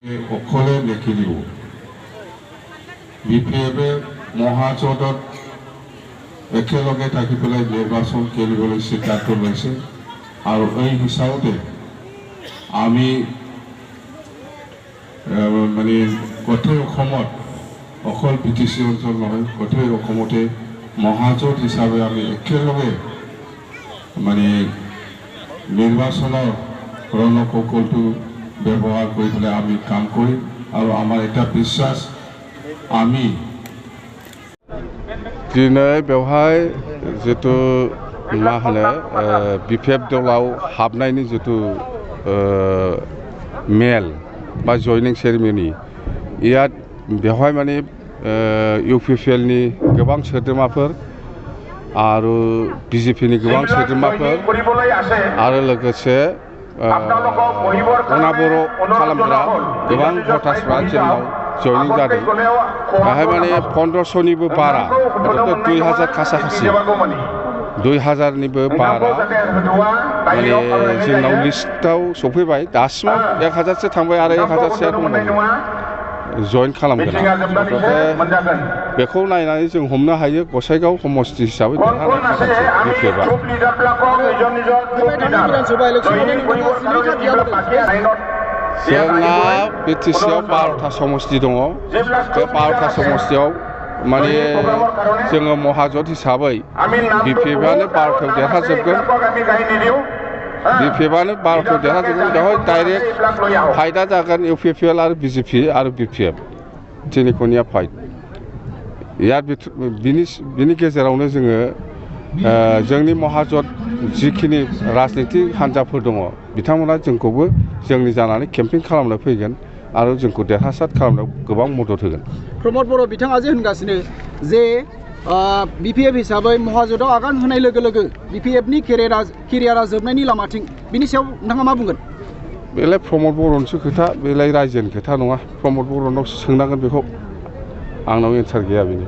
অকলে নেখেলিব বিপিএফে মহাজোঁটত একেলগে থাকি পেলাই নিৰ্বাচন খেলিবলৈ সিদ্ধান্ত লৈছে আৰু এই হিচাপতে আমি মানে গোটেই অসমত অকল বিটিচি অঞ্চল নহয় গোটেই অসমতে মহাজোঁট হিচাপে আমি একেলগে মানে নিৰ্বাচনৰ ৰণকৌশলটো ব্যৱহাৰ কৰি পেলাই আমি কাম কৰিম আৰু আমাৰ এটা বিশ্বাস আমি दिनै बेवहाय जितु मा होनो बिपिएफ दलाव हाबनायनि जितु मेल बा जयनिं सेरेमनि इयात बेवहाय माने इउपिपिएल नि गोबां सोद्रोमाफोर आरो बिजेपि नि गोबां सोद्रोमाफोर आरो लोगोसे अनाबर खालामग्रा गोबां भटार्सफ्रा जोंनाव जयनिं जादों बेहाय माने 1500निबो बारा अर्थात 2000 खासाखासि 2000 निबो बारा माने जोंनाव लिस्टआव सफैबाय दासिमाव 1000 सो थांबाय आरो 1000 सोआ दंबावो जइन खालामगोन बेखौ नायनानै जों हमनो हायो गसाइगाव समस्ति हिसाबै जोंना बिटिसिआव 12टा समस्ति दङ बे 12टा समस्तियाव माने जोङो महाजोट हिसाबै बिपिएफआनो 12टायाव देरहाजोबगोन बिपिएफआनो 12टायाव देरहाजोबगोन बेवहाय डाइरेक्ट फाइटआ जागोन इउपिपिएल आरो बिजेपि आरो बिपिएफ तिनिखनिया फाइट बिनि गेजेरावनो जोङो जोंनि महाजोट जिखिनि राजनीति हान्जाफोर दङ बिथांमोना जोंखौबो जोंनि जानानै केम्पेइन खालामनो फैगोन आरो जोंखौ देरहासार खालामनायाव गोबां मदद होगोन। प्रमद बर' बिथाङा जे होनगासिनो जे बिपिएफ हिसाबै महाजोटआव आगान होनाय लोगो लोगो बिपिएफनि केरियारा जोबनायनि लामाथिं बिनि सायाव नोंथाङा मा बुंगोन? बेलाय प्रमद बर'निसो खोथा बेलाय रायजोनि खोथा नङा प्रमद बर'नाव सोंनांगोन बेखौ आंनाव एन्सार गैया बेनि।